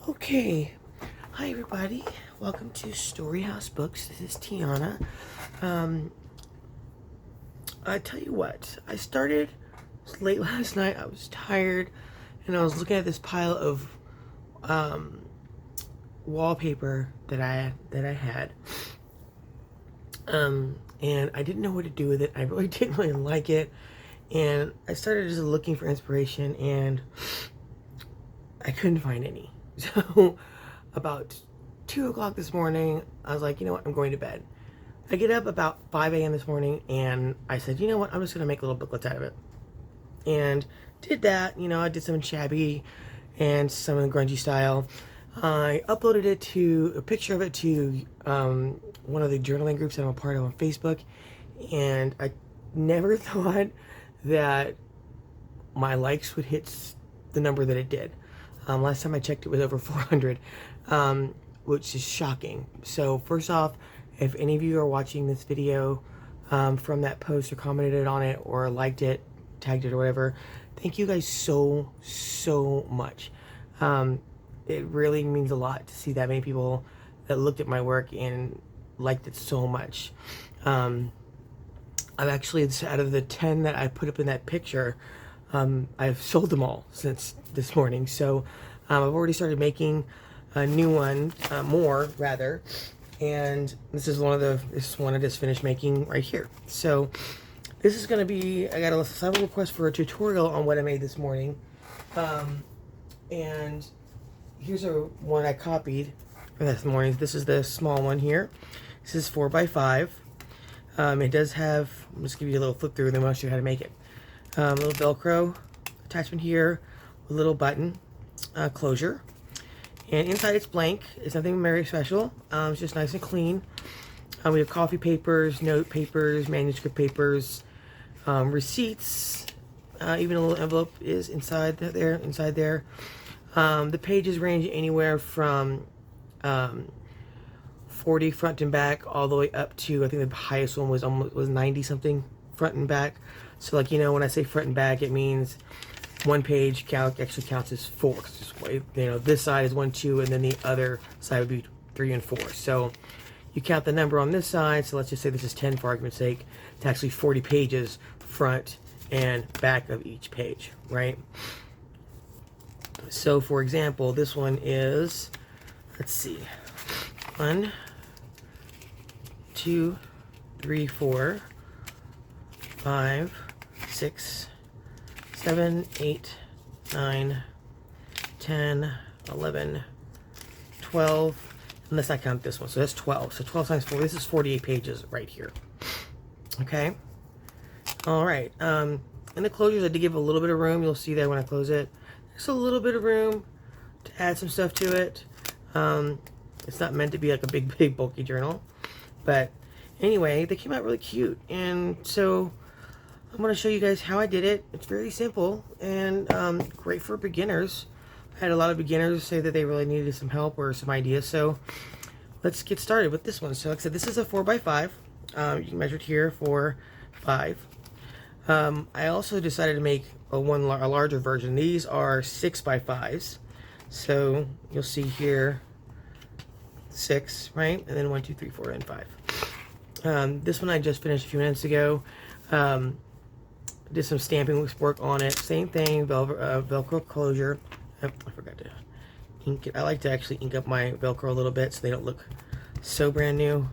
Okay, hi everybody. Welcome to Storyhouse Books. This is Tiana. I tell you what, I started late last night. I was tired, and I was looking at this pile of wallpaper that I had, and I didn't know what to do with it. I really didn't really like it, and I started just looking for inspiration, and I couldn't find any. So about 2 o'clock this morning, I was like, you know what, I'm going to bed. I get up about 5 a.m. this morning, and I said, you know what, I'm just going to make little booklets out of it. And did that. I did some in shabby and some in grungy style. I uploaded a picture of it to one of the journaling groups that I'm a part of on Facebook, and I never thought that my likes would hit the number that it did. Last time I checked, it was over 400, which is shocking. So first off, if any of you are watching this video from that post or commented on it or liked it, tagged it or whatever, thank you guys so much. It really means a lot to see that many people that looked at my work and liked it so much. I've actually, out of the 10 that I put up in that picture, I've sold them all since this morning. So I've already started making a new one, more rather. And this is one I just finished making right here. So this is going to be, I got several requests for a tutorial on what I made this morning. And here's one I copied for this morning. This is the small one here. This is 4x5. It does have, I'll just give you a little flip through and then I'll show you how to make it. A little Velcro attachment here, a little button closure, and inside it's blank. It's nothing very special. It's just nice and clean. We have coffee papers, note papers, manuscript papers, receipts, even a little envelope is inside there. The pages range anywhere from 40 front and back all the way up to, I think the highest one was 90 something front and back. So like, when I say front and back, it means one page actually counts as 4. This side is 1, 2, and then the other side would be 3 and 4. So you count the number on this side. So let's just say this is 10 for argument's sake. It's actually 40 pages front and back of each page, right? So for example, this one is, let's see, 1, 2, 3, 4, 5, 6, 7, 8, 9, 10, 11, 12, and let's not count this one. So that's 12. So 12 times 4, this is 48 pages right here. Okay? All right. In the closures, I did give a little bit of room. You'll see there when I close it. Just a little bit of room to add some stuff to it. It's not meant to be like a big bulky journal. But anyway, they came out really cute. And so I'm going to show you guys how I did it. It's very simple and great for beginners. I had a lot of beginners say that they really needed some help or some ideas. So let's get started with this one. So like I said, this is a 4x5. You can measure it here for 5. I also decided to make a larger version. These are 6x5s. So you'll see here 6, right? And then 1, 2, 3, 4, and 5. This one I just finished a few minutes ago. Did some stamping work on it. Same thing, Velcro closure. Oh, I forgot to ink it. I like to actually ink up my Velcro a little bit so they don't look so brand new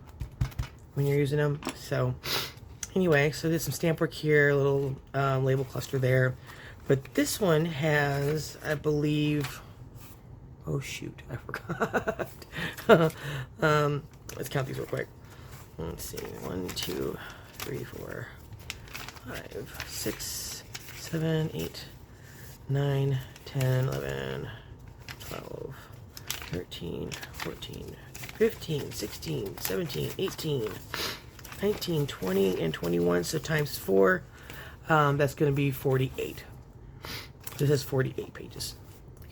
when you're using them. So anyway, so did some stamp work here, a little label cluster there. But this one has, I believe, oh shoot, I forgot. Let's count these real quick. Let's see, 1, 2, 3, 4, 5, 6, 7, 8, 9, 10, 11, 12, 13, 14, 15, 16, 17, 18, 19, 20, and 21. So times 4, that's going to be 48. This has 48 pages.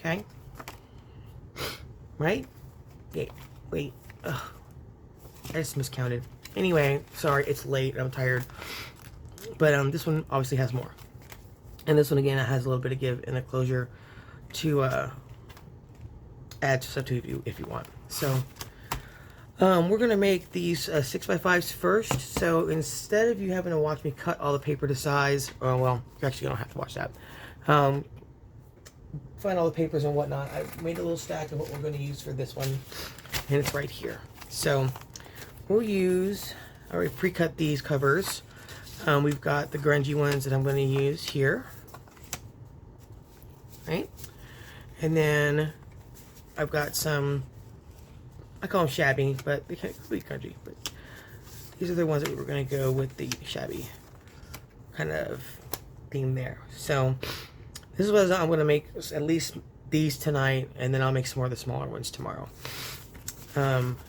Okay? Right? Wait. Ugh. I just miscounted. Anyway, sorry, it's late. I'm tired. But this one obviously has more. And this one, again, it has a little bit of give and a closure to add stuff to if you want. So we're gonna make these 6x5s first. So instead of you having to watch me cut all the paper to size, oh well, you actually don't have to watch that. Find all the papers and whatnot. I made a little stack of what we're going to use for this one, and it's right here. So we'll use, I already pre-cut these covers. We've got the grungy ones that I'm going to use here, right? And then I've got some, I call them shabby, but they can't be grungy. But these are the ones that we were going to go with the shabby kind of theme there. So this is what I'm going to make, at least these tonight, and then I'll make some more of the smaller ones tomorrow.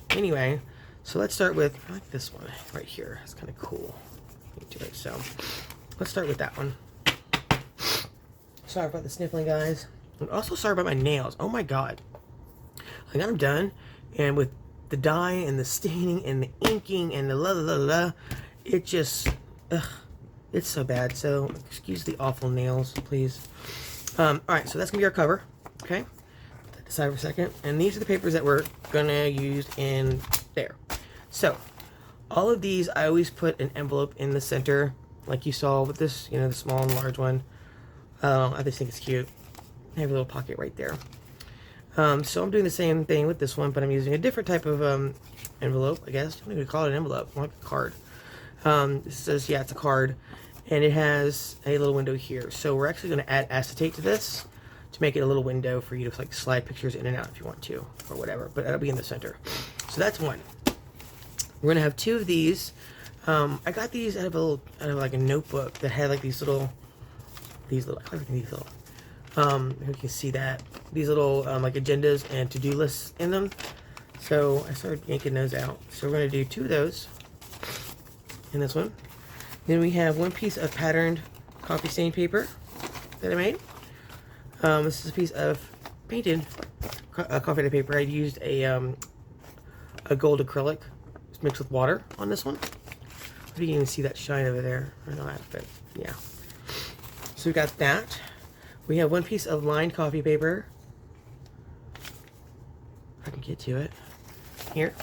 Anyway, so let's start with, I like this one right here. It's kind of cool. So let's start with that one. Sorry about the sniffling, guys. I'm also sorry about my nails. Oh my god. I got them done, and with the dye and the staining and the inking and the la la la la, it just, it's so bad. So excuse the awful nails, please. Alright, so that's going to be our cover. Okay? Put that aside for a second. And these are the papers that we're going to use in there. So, all of these, I always put an envelope in the center, like you saw with this, you know, the small and large one. I just think it's cute. I have a little pocket right there. So I'm doing the same thing with this one, but I'm using a different type of envelope, I guess. I don't even call it an envelope, more like a card. This says, yeah, it's a card. And it has a little window here. So we're actually going to add acetate to this to make it a little window for you to like slide pictures in and out if you want to, or whatever. But that'll be in the center. So that's one. We're going to have two of these. I got these out of like a notebook that had like these little, here you can see that. These little like agendas and to-do lists in them. So I started yanking those out. So we're going to do two of those in this one. Then we have one piece of patterned coffee stain paper that I made. This is a piece of painted coffee stain paper. I used a gold acrylic mixed with water on this one. I didn't even see that shine over there. I know that, but yeah. So we got that. We have one piece of lined coffee paper. If I can get to it. Here.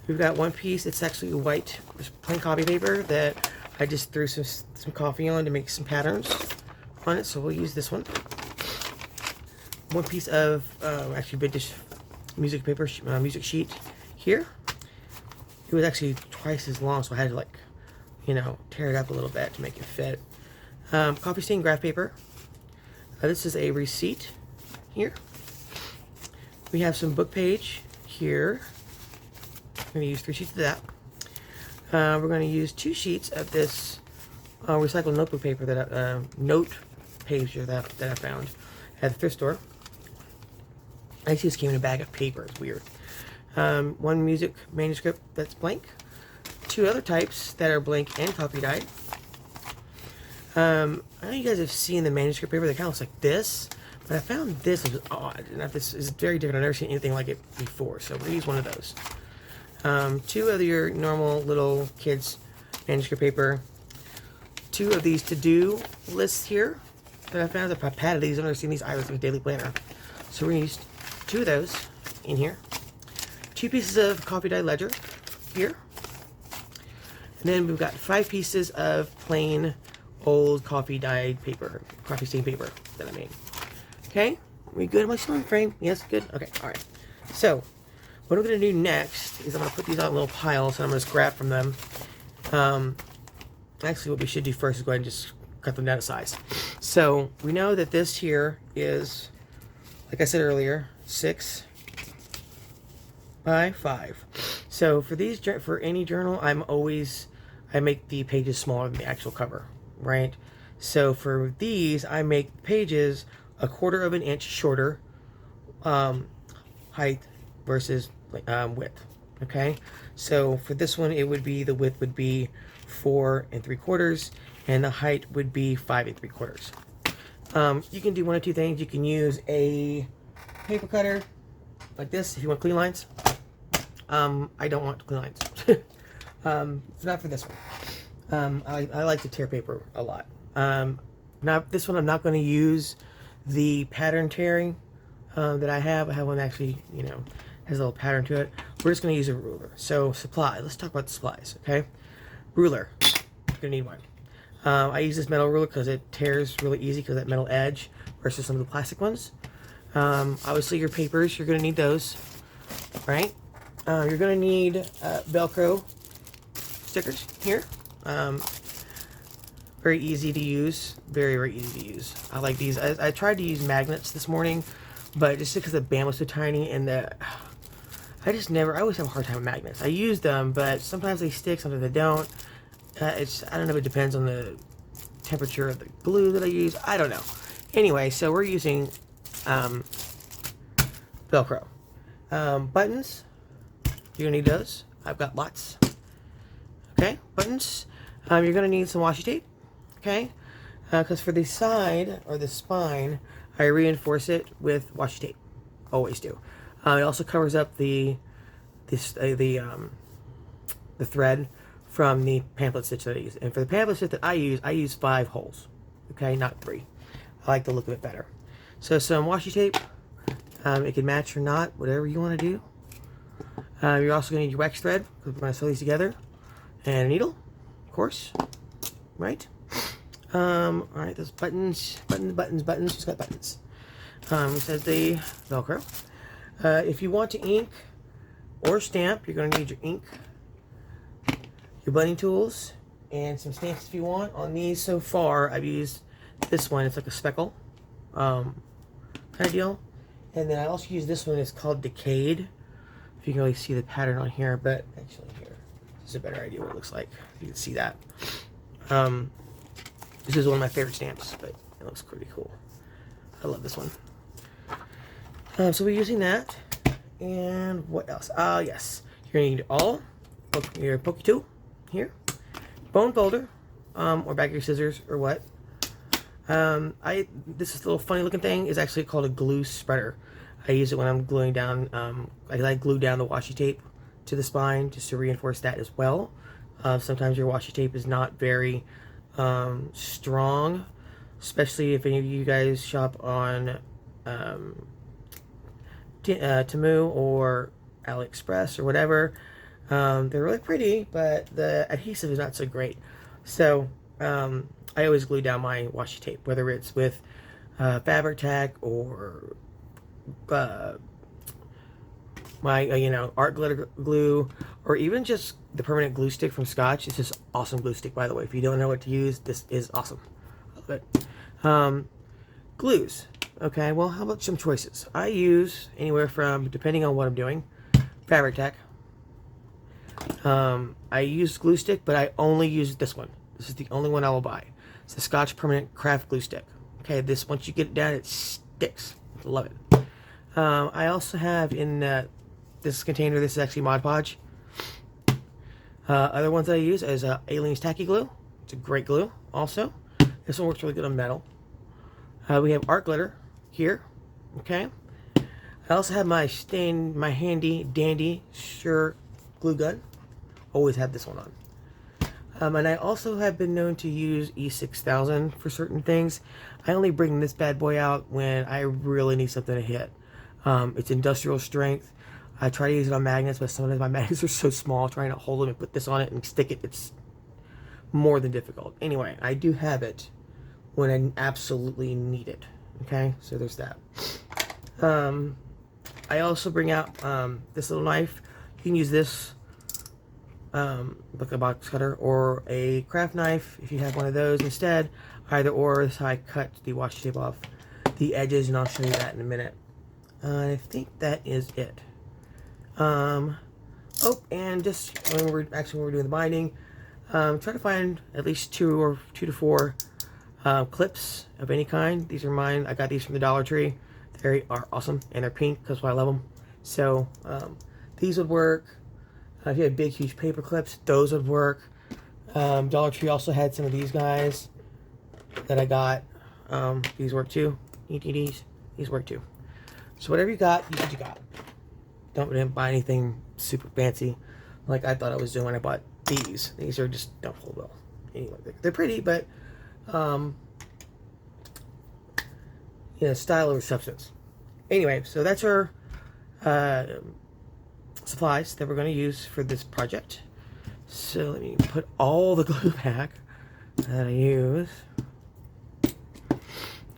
We've got one piece, it's actually white, plain coffee paper that I just threw some coffee on to make some patterns on it, so we'll use this one. One piece of, actually vintage music paper, music sheet here. It was actually twice as long, so I had to like, you know, tear it up a little bit to make it fit. Coffee stain graph paper. This is a receipt here. We have some book page here. I'm going to use 3 sheets of that. We're going to use 2 sheets of this recycled notebook paper that note page that I found at the thrift store. Actually, this came in a bag of paper. It's weird. One music manuscript that's blank. 2 other types that are blank and copy dyed. I know you guys have seen the manuscript paper that kind of looks like this, but I found this was odd. And this is very different. I've never seen anything like it before, so we're going to use one of those. 2 of your normal little kids manuscript paper. 2 of these to-do lists here that I found. I've padded these. I've never seen these either through a daily planner. So we're going to use 2 of those in here. 2 pieces of coffee dye ledger here. And then we've got 5 pieces of plain old coffee dyed paper, coffee stain paper that I made. Okay, we good on my sewing frame? Yes, good? Okay, alright. So, what I'm going to do next is I'm going to put these on little piles and I'm going to scrap from them. Actually, what we should do first is go ahead and just cut them down to size. So, we know that this here is, like I said earlier, 6 by 5. So, for any journal, I make the pages smaller than the actual cover, right? So, for these, I make pages 1/4 of an inch shorter height versus width. Okay, so for this one, the width would be 4 3/4, and the height would be 5 3/4. You can do one of 2 things. You can use a paper cutter like this if you want clean lines. I don't want clean lines. It's not for this one. I like to tear paper a lot. Now this one, I'm not going to use the pattern tearing that I have. I have one that actually, has a little pattern to it. We're just going to use a ruler. So supply. Let's talk about the supplies, okay? Ruler. You're going to need one. I use this metal ruler because it tears really easy because of that metal edge versus some of the plastic ones. Obviously, your papers, you're going to need those, right? You're going to need Velcro stickers here. Very easy to use. Very, very easy to use. I like these. I tried to use magnets this morning, but just because the band was so tiny and I always have a hard time with magnets. I use them, but sometimes they stick, sometimes they don't. I don't know if it depends on the temperature of the glue that I use. I don't know. Anyway, so we're using Velcro. Buttons. You're going to need those. I've got lots. Okay, buttons. You're going to need some washi tape. Okay, because for the side or the spine, I reinforce it with washi tape. Always do. It also covers up the thread from the pamphlet stitch that I use. And for the pamphlet stitch that I use 5 holes. Okay, not 3. I like the look of it better. So some washi tape. It can match or not, whatever you want to do. You're also going to need your wax thread because we're going to sew these together, and a needle, of course. Right. All right. Those buttons. Who's got buttons? It says the Velcro. If you want to ink or stamp, you're going to need your ink, your blending tools, and some stamps if you want. On these so far, I've used this one. It's like a speckle kind of deal. And then I also use this one. It's called Decayed. If you can really see the pattern on here, but actually here, this is a better idea what it looks like. You can see that. This is one of my favorite stamps, but it looks pretty cool. I love this one. So we're using that. And what else? Yes. You're going to need all your pokey tool here, bone folder, or bag your scissors or what. This little funny looking thing is actually called a glue spreader. I use it when I'm gluing down, I glue down the washi tape to the spine just to reinforce that as well. Sometimes your washi tape is not very strong, especially if any of you guys shop on Temu or AliExpress or whatever. They're really pretty, but the adhesive is not so great. So I always glue down my washi tape, whether it's with fabric tack or my art glitter glue, or even just the permanent glue stick from Scotch. It's just awesome glue stick, by the way. If you don't know what to use, this is awesome. I love it. Glues. Okay, well, how about some choices? I use anywhere from, depending on what I'm doing, fabric tack. I use glue stick, but I only use this one. This is the only one I will buy. It's the Scotch Permanent Craft Glue Stick. Okay, this, once you get it down, it sticks. I love it. I also have in this container, this is actually Mod Podge. Other ones I use is Alien's Tacky Glue. It's a great glue also. This one works really good on metal. We have art glitter here. Okay. I also have my handy dandy Sure glue gun. Always have this one on. And I also have been known to use E6000 for certain things. I only bring this bad boy out when I really need something to hit. It's industrial strength. I try to use it on magnets, but sometimes my magnets are so small, trying to hold them and put this on it and stick it, it's more than difficult. Anyway, I do have it when I absolutely need it. Okay, so there's that. I also bring out this little knife. You can use this like a box cutter or a craft knife if you have one of those instead. Either or. This is how I cut the washi tape off the edges, and I'll show you that in a minute. I think that is it. Oh, and just when we're doing the binding, try to find at least 2 to 4 clips of any kind. These are mine. I got these from the Dollar Tree. They are awesome, and they're pink because I love them. So these would work. If you had big, huge paper clips, those would work. Dollar Tree also had some of these guys that I got. These work too. These work too. So whatever you got, use what you got. Don't buy anything super fancy like I thought I was doing when I bought these. These are just don't hold well. Anyway, they're pretty, but style over substance. anyway, so that's our supplies that we're going to use for this project. So let me put all the glue back that I use.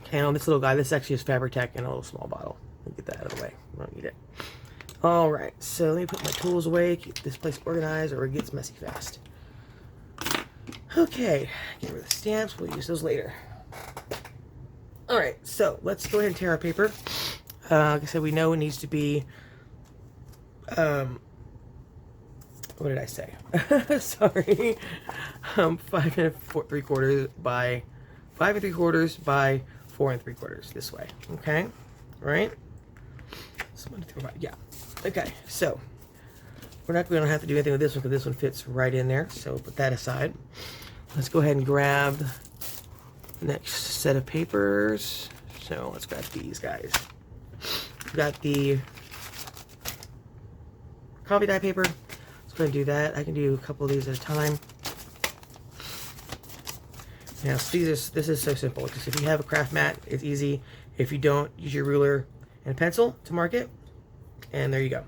Okay, on this little guy, this actually is Fabri-Tac in a little small bottle. Let me get that out of the way. We don't need it. All right, so let me put my tools away, keep this place organized, or it gets messy fast. Okay, get rid of the stamps. We'll use those later. All right, so let's go ahead and tear our paper. Like I said, we know it needs to be, what did I say? Sorry. 5 3/4 by 5 3/4 by 4 3/4 this way. Okay, right? So 1, 2, 3, 4, 5. Yeah. Okay, so we're not going to have to do anything with this one because this one fits right in there. So put that aside. Let's go ahead and grab the next set of papers. So let's grab these guys. We've got the coffee dye paper. Let's go ahead and do that. I can do a couple of these at a time. Now, this is so simple. Because if you have a craft mat, it's easy. If you don't, use your ruler and pencil to mark it. And there you go.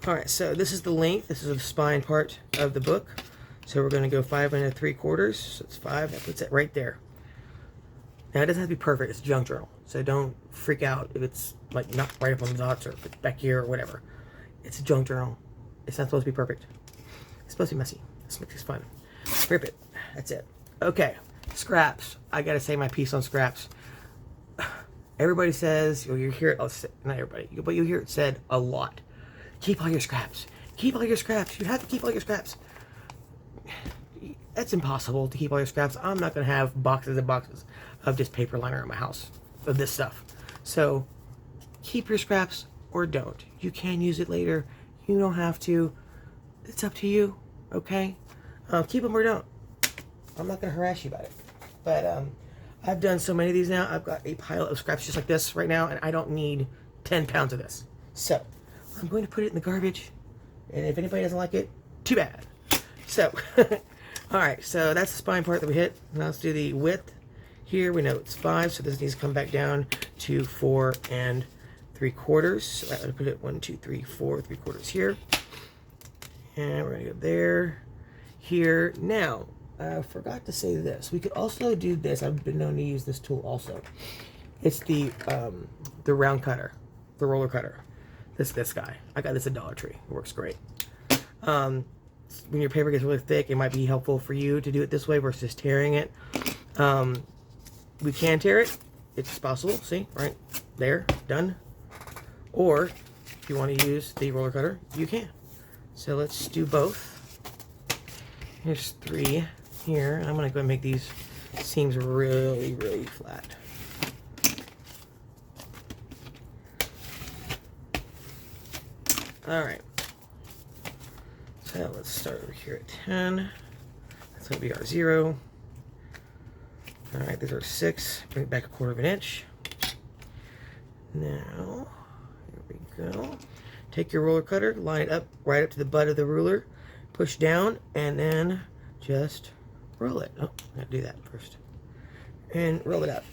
All right, so this is the length. This is the spine part of the book. So we're going to go 5 3/4. So it's 5. That puts it right there. Now, it doesn't have to be perfect. It's a junk journal. So don't freak out if it's like not right up on the dots or if it's back here or whatever. It's a junk journal. It's not supposed to be perfect. It's supposed to be messy. This makes it fun. Rip it. That's it. Okay. Scraps. I got to say my piece on scraps. Everybody says, or you hear it, not everybody, but you hear it said a lot. Keep all your scraps. Keep all your scraps. You have to keep all your scraps. That's impossible to keep all your scraps. I'm not going to have boxes and boxes of just paper liner in my house of this stuff. So keep your scraps or don't. You can use it later. You don't have to. It's up to you. Okay? Keep them or don't. I'm not going to harass you about it. But I've done so many of these now. I've got a pile of scraps just like this right now, and I don't need 10 pounds of this. So I'm going to put it in the garbage. And if anybody doesn't like it, too bad. So, all right. So that's the spine part that we hit. Now let's do the width. Here we know it's 5, so this needs to come back down to 4 3/4. So I'm going to put it 1, 2, 3, 4 3/4 here. And we're going to go there, here. Now, I forgot to say this. We could also do this. I've been known to use this tool also. It's the round cutter, the roller cutter. This guy. I got this at Dollar Tree. It works great. When your paper gets really thick, it might be helpful for you to do it this way versus tearing it. We can tear it. It's possible. See, right there, done. Or if you want to use the roller cutter, you can. So let's do both. Here's 3 here. I'm going to go and make these seams really, really flat. All right. So let's start over here at 10. That's going to be our 0. All right, these are 6. Bring it back 1/4 inch. Now, here we go. Take your roller cutter, line it up right up to the butt of the ruler, push down, and then just roll it. Oh, I gotta do that first. And roll it up.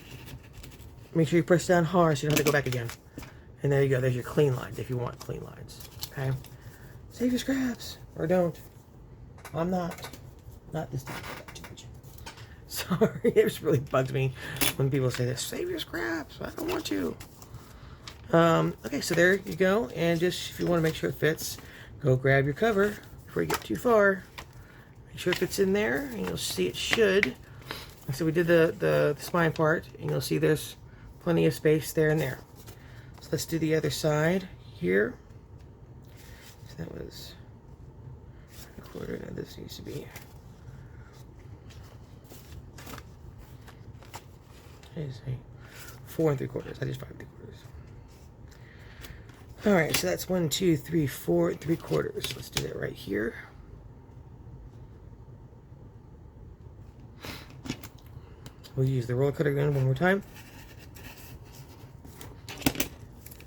Make sure you press down hard so you don't have to go back again. And there you go. There's your clean lines if you want clean lines. Okay? Save your scraps. Or don't. I'm not. Not this time. Sorry, it just really bugs me when people say this. Save your scraps. I don't want to. Okay, so there you go. And just if you want to make sure it fits, go grab your cover before you get too far. Make sure it fits in there, and you'll see it should. So we did the spine part, and you'll see there's plenty of space there and there. So let's do the other side here. So that was 1/4. Now this needs to be. I just say 4 3/4. I just 5 3/4. All right, so that's 1, 2, 3, 4 3/4. Let's do that right here. We'll use the roller cutter again one more time.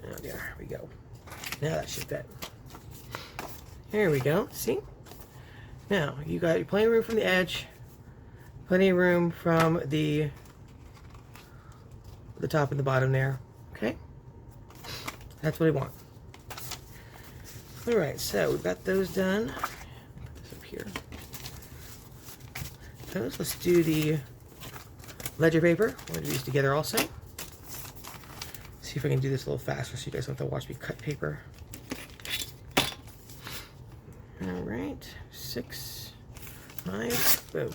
Oh, there we go. Now that should fit. There we go. See? Now you got plenty of room from the edge, plenty of room from the top and the bottom there. Okay. That's what I want. All right, so we've got those done. Put this up here. Those. Let's do the ledger paper. We're going to do these together also. See if I can do this a little faster so you guys don't have to watch me cut paper. All right, 6, 5, boom.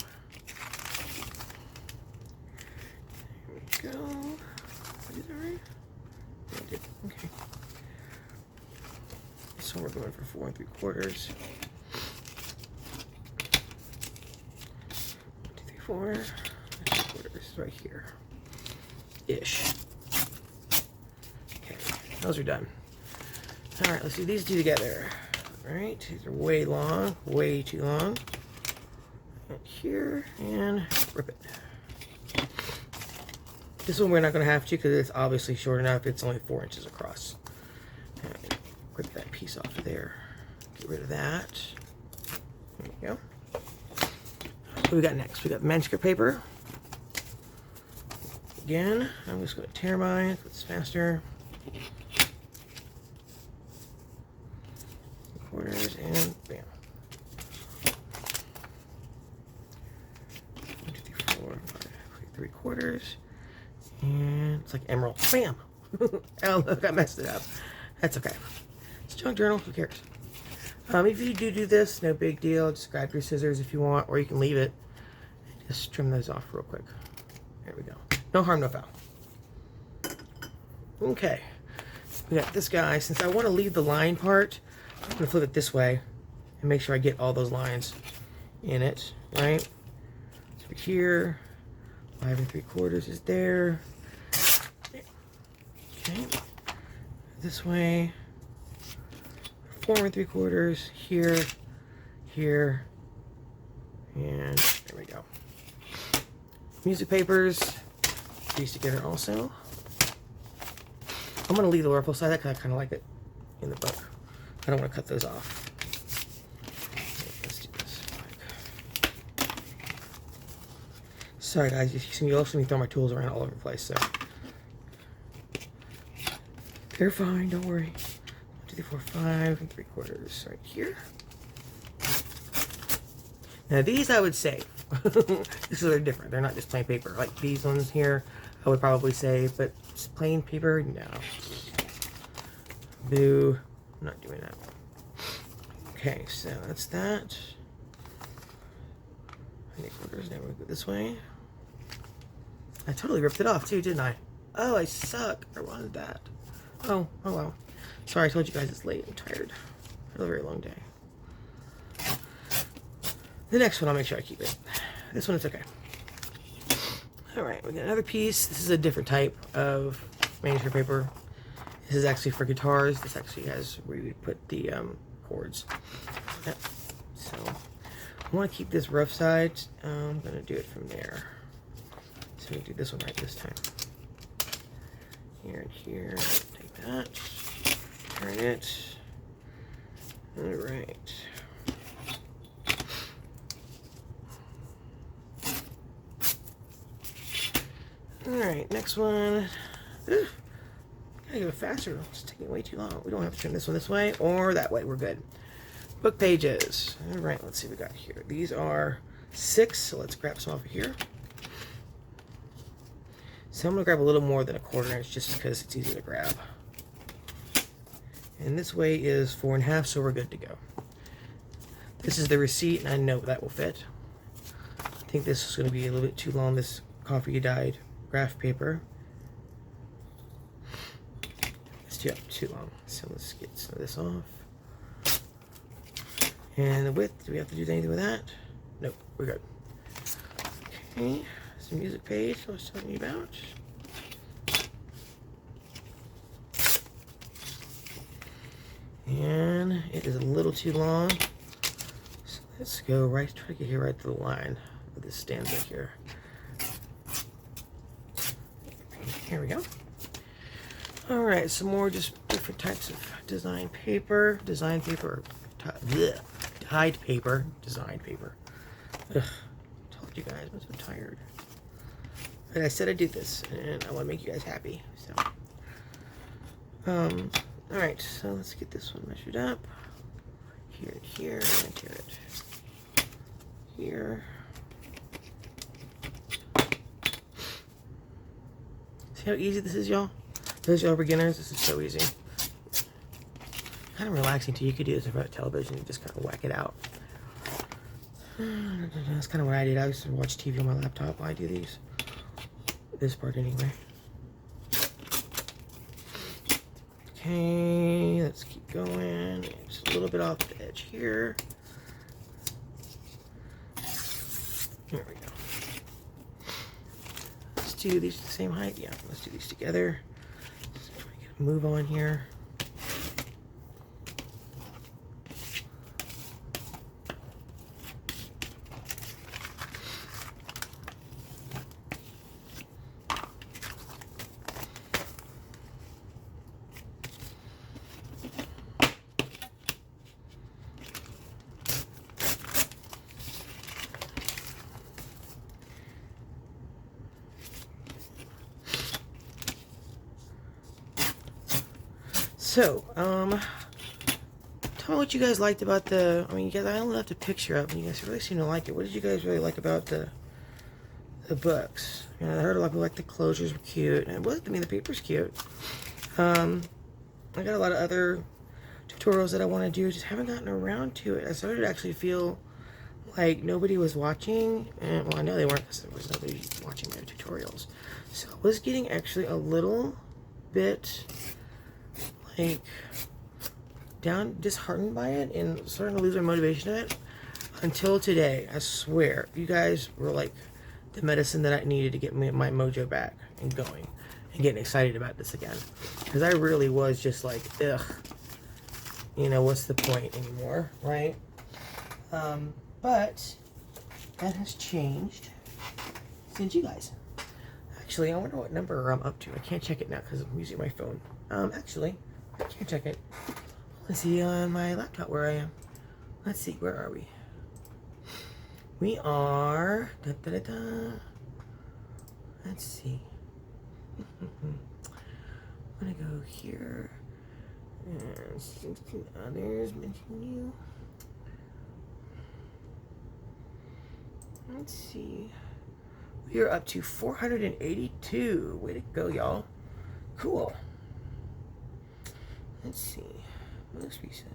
There we go. Is that right? Yeah, I did. Okay. So we're going for 4 3/4. 1, 2, 3, 4. 3/4 right here. Ish. Okay, those are done. All right, let's do these two together. All right, these are way long, way too long. Right here, and rip it. This one we're not going to have to because it's obviously short enough. It's only 4 inches across. All right, rip that piece off of there. Get rid of that. There we go. What do we got next? We got manuscript paper. Again, I'm just going to tear mine. It's faster. 3/4 and bam. 1, 2, 3, 4, 5, 3/4. And it's like emerald. Bam! Oh, look, I messed it up. That's okay. It's a junk journal. Who cares? If you do this, no big deal. Just grab your scissors if you want, or you can leave it. Just trim those off real quick. There we go. No harm, no foul. Okay. We got this guy. Since I want to leave the line part, I'm going to flip it this way and make sure I get all those lines in it, right? So here, 5 3/4 is there. Okay. This way, 4 3/4 here, here, and there we go. Music papers, these together also. I'm going to leave the waterfall side because I kind of like it in the book. I don't want to cut those off. Let's do this. Sorry guys, you'll see me throw my tools around all over the place, so they're fine, don't worry. 1, 2, 3, 4, 5 3/4 right here. Now these I would save. These are different. They're not just plain paper. Like these ones here, I would probably save, but just plain paper, no. Boo. I'm not doing that. Okay, so that's that. 3/4. Now we go this way. I totally ripped it off too, didn't I? Oh, I suck. I wanted that. Oh well. Sorry, I told you guys it's late. I'm tired. I had a very long day. The next one, I'll make sure I keep it. This one, it's okay. All right, we got another piece. This is a different type of manuscript paper. This is actually for guitars. This actually has where you put the chords. Yep. So I want to keep this rough side. I'm going to do it from there. So we do this one right this time. Here and here. Take that. Turn it. All right. Alright, next one. Ugh, gotta go faster. It's taking way too long. We don't have to turn this one this way or that way. We're good. Book pages. Alright, let's see what we got here. These are 6, so let's grab some off of here. So I'm going to grab a little more than 1/4 inch just because it's easy to grab. And this way is 4 1/2, so we're good to go. This is the receipt, and I know that will fit. I think this is going to be a little bit too long, this coffee dyed graph paper. It's too long. So let's get some of this off. And the width, do we have to do anything with that? Nope, we're good. Okay, some music page I was telling you about. And it is a little too long. So let's go right, try to get here right to the line of this stanza here. Here we go. All right, some more just different types of design paper. Design paper, dyed paper, design paper. Ugh, told you guys, I'm so tired. But I said I'd do this, and I want to make you guys happy. So, All right, so let's get this one measured up. Here and here, and do it here. See how easy this is, y'all? Those y'all beginners, this is so easy. Kind of relaxing too. You could do this in front of television and just kind of whack it out. That's kind of what I did. I used to watch TV on my laptop while I do these. This part anyway. Okay, let's keep going. Just a little bit off the edge here. There we go. Let's do these the same height. Yeah, let's do these together. Let's try to get a move on here. So, tell me what you guys liked about the, I mean, you guys, I only left a picture up, and you guys really seem to like it. What did you guys really like about the books? You know, I heard a lot of people like the closures were cute, and I mean, the paper's cute. I got a lot of other tutorials that I want to do, just haven't gotten around to it. I started to actually feel like nobody was watching, and, well, I know they weren't because there was nobody watching my tutorials. So I was getting actually a little bit like disheartened by it and starting to lose my motivation to it until today. I swear, you guys were like the medicine that I needed to get my mojo back and going and getting excited about this again, because I really was just like, ugh, you know, what's the point anymore, right? But that has changed since you guys. Actually, I wonder what number I'm up to. I can't check it now because I'm using my phone. Actually, I can't check it. Let's see on my laptop where I am. Let's see, where are we? We are, let's see. I'm gonna go here. And 16 others mention you. Let's see. We are up to 482. Way to go, y'all. Cool. Let's see. Most recent.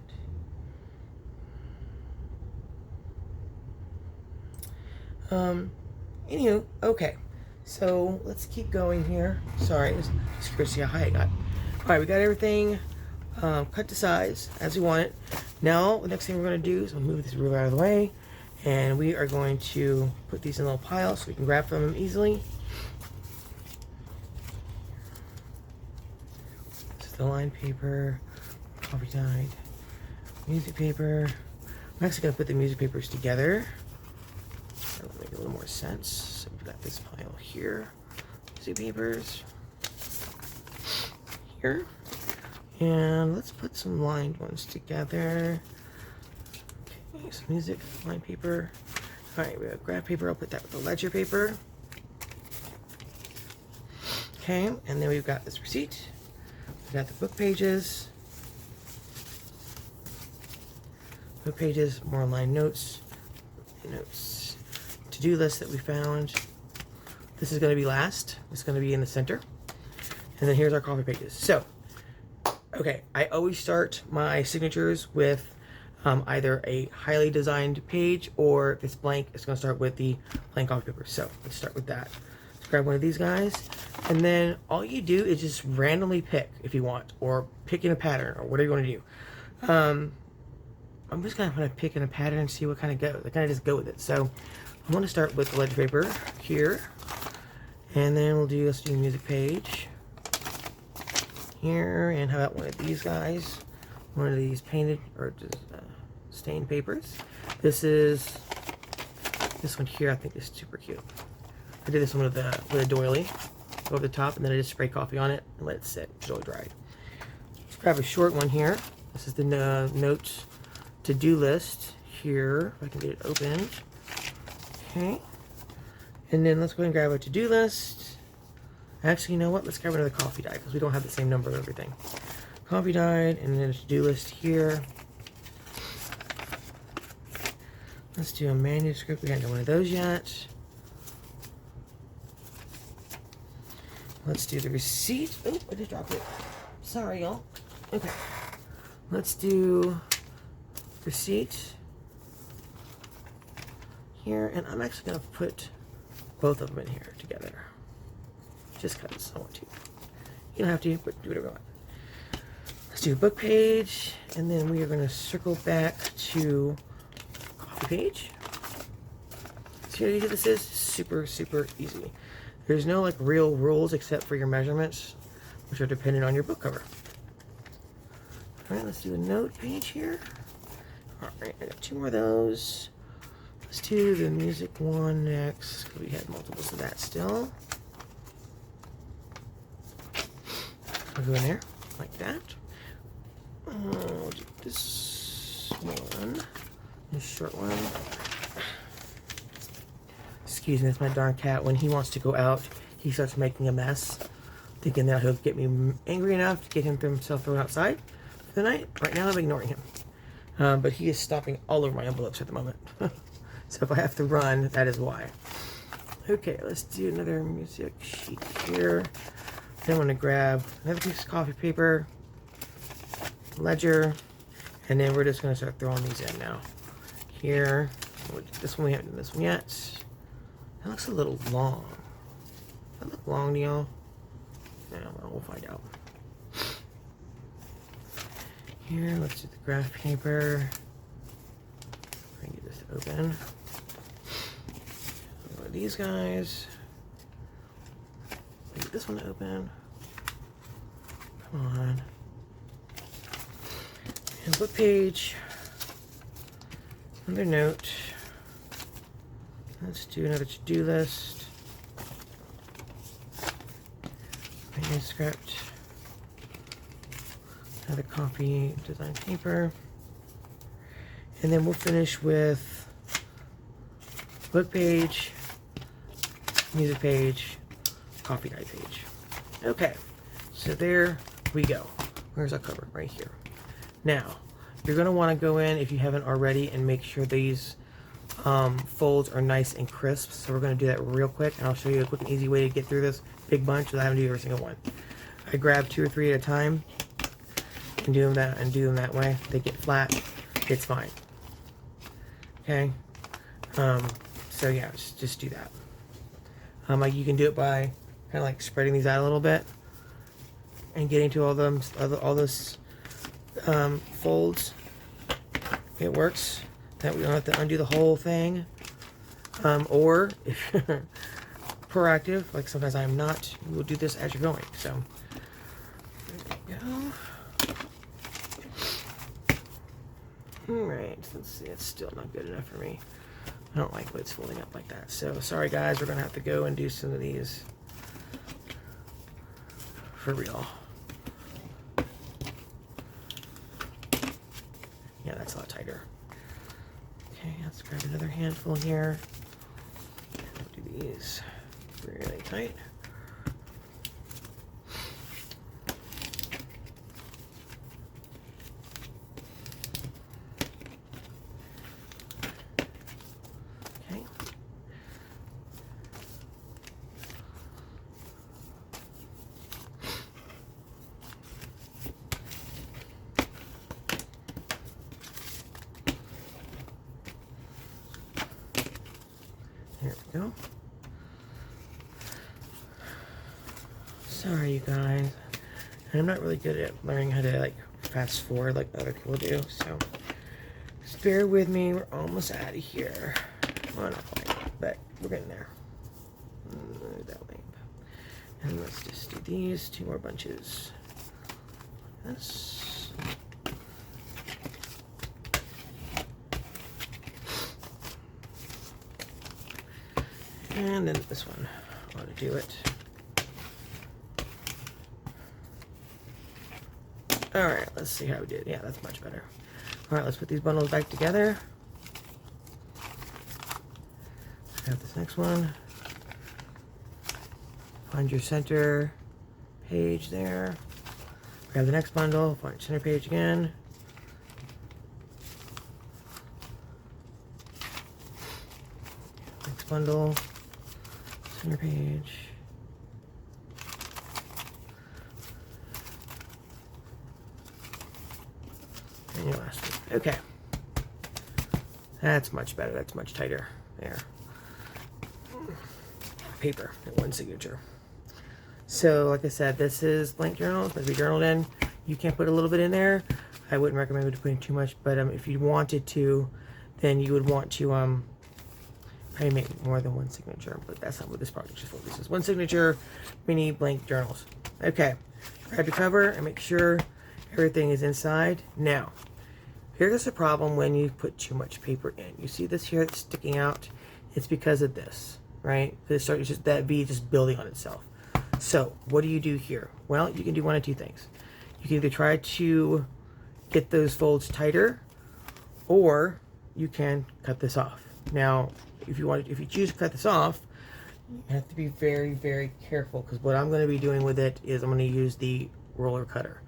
Anywho, okay. So let's keep going here. Sorry, just curious to see how high I got. Alright, we got everything cut to size as we want it. Now, the next thing we're going to do is we'll move this ruler out of the way. And we are going to put these in a little pile so we can grab from them easily. This is the lined paper, coffee dyed, music paper. I'm actually going to put the music papers together. That'll make a little more sense. So we've got this pile here, music papers here. And let's put some lined ones together. Okay, some music, lined paper. Alright, we have graph paper. I'll put that with the ledger paper. Okay, and then we've got this receipt. We've got the book pages. Book pages, more line notes. Notes. To-do list that we found. This is going to be last. It's going to be in the center. And then here's our coffee pages. So, okay, I always start my signatures with either a highly designed page, or if it's blank, it's going to start with the blank coffee paper. So let's start with that. Let's grab one of these guys, and then all you do is just randomly pick if you want, or pick in a pattern, or whatever you want to do. I'm just going to pick in a pattern and see what kind of goes. I kind of just go with it. So I'm going to start with the ledger paper here, and then let's do a music page here, and how about one of these guys, one of these painted or just stained papers. This one here, I think is super cute. I did this one with a doily over the top, and then I just spray coffee on it and let it sit until it dried. Let's grab a short one here. This is the notes to-do list here, if I can get it opened. Okay, and then let's go ahead and grab a to-do list. Actually, you know what? Let's grab another coffee dye because we don't have the same number of everything. coffee dyed, and then a to-do list here. Let's do a manuscript. We haven't done one of those yet. Let's do the receipt. Oh, I just dropped it. Sorry, y'all. Okay. Let's do receipt here, and I'm actually going to put both of them in here together. Just because I want to. You don't have to, but do whatever you want. Let's do a book page, and then we are going to circle back to coffee page. See how easy this is? Super, super easy. There's no like real rules except for your measurements, which are dependent on your book cover. All right, let's do a note page here. All right, I got 2 more of those. Let's do the music one next. We had multiples of that still. I'll go in there like that. We'll do this one, this short one. Excuse me, it's my darn cat. When he wants to go out, he starts making a mess, thinking that he'll get me angry enough to get himself thrown outside for the night. Right now, I'm ignoring him. But he is stopping all over my envelopes at the moment. So if I have to run, that is why. Okay, let's do another music sheet here. Then I'm going to grab another piece of coffee paper, ledger, and then we're just going to start throwing these in now. Here, this one we haven't done this one yet. That looks a little long. Does that look long to y'all? Yeah, well, we'll find out. Here, let's do the graph paper. Try and get this to open. One of these guys. Get this one to open. Come on. And book page. Another note. Let's do another to-do list. Manuscript. Another copy design paper. And then we'll finish with book page, music page, coffee guide page. Okay, so there we go. Where's our cover? Right here. Now, you're going to want to go in, if you haven't already, and make sure these folds are nice and crisp. So we're going to do that real quick, and I'll show you a quick and easy way to get through this big bunch without having to do every single one. I grab 2 or 3 at a time and do them that way. They get flat, it's fine. Okay, so yeah, just do that. Like you can do it by kind of like spreading these out a little bit and getting to all those folds. It works. That we don't have to undo the whole thing. Or if you're proactive, like sometimes I'm not, you will do this as you're going. So there we go. Alright, let's see, it's still not good enough for me. I don't like when it's folding up like that. So sorry guys, we're gonna have to go and do some of these for real. Yeah, that's a lot tighter. Okay, let's grab another handful here. Do these really tight. Okay. There we go. Sorry, you guys. And I'm not really good at learning how to like fast forward like other people do, so just bear with me. We're almost out of here. Well, not quite, but we're getting there. That way. And let's just do these 2 more bunches. This. And then this one, I want to do it. Alright, let's see how we did. Yeah, that's much better. Alright, let's put these bundles back together. Got this next one. Find your center page there. Grab the next bundle, find center page again. Next bundle, center page. And your last one. Okay. That's much better. That's much tighter. There. Paper and one signature. So, like I said, this is blank journal. It's meant to be journaled in. You can put a little bit in there. I wouldn't recommend putting too much, but if you wanted to, then you would want to probably make more than one signature. But that's not what this project is for. This is one signature, mini blank journals. Okay, grab your cover and make sure everything is inside. Now, here's the problem when you put too much paper in. You see this here that's sticking out? It's because of this, right? It's just that V just building on itself. So what do you do here? Well, you can do one of two things. You can either try to get those folds tighter, or you can cut this off. Now, if you choose to cut this off, you have to be very, very careful, because what I'm going to be doing with it is I'm going to use the roller cutter.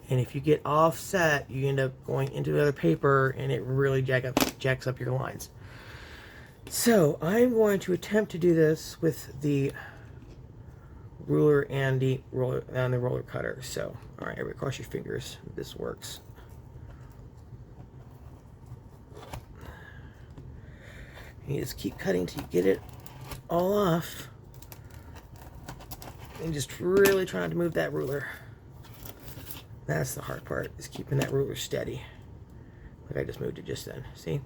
And if you get offset, you end up going into the other paper, and it really jacks up your lines. So I'm going to attempt to do this with the ruler and the roller cutter. So, all right, everybody cross your fingers. This works. You just keep cutting till you get it all off, and just really trying to move that ruler. That's the hard part, is keeping that ruler steady. Like I just moved it just then. See?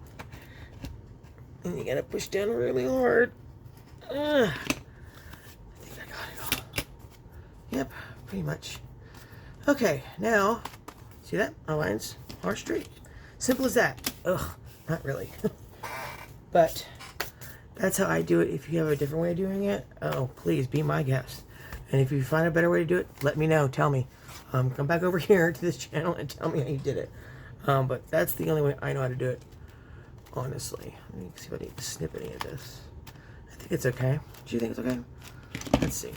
And you gotta push down really hard. I think I got it all. Yep, pretty much. Okay, now, see that? Our lines are straight. Simple as that. Ugh, not really. But that's how I do it. If you have a different way of doing it, oh, please be my guest. And if you find a better way to do it, let me know. Tell me. Come back over here to this channel and tell me how you did it. But that's the only way I know how to do it, honestly. Let me see if I need to snip any of this. I think it's okay. Do you think it's okay? Let's see.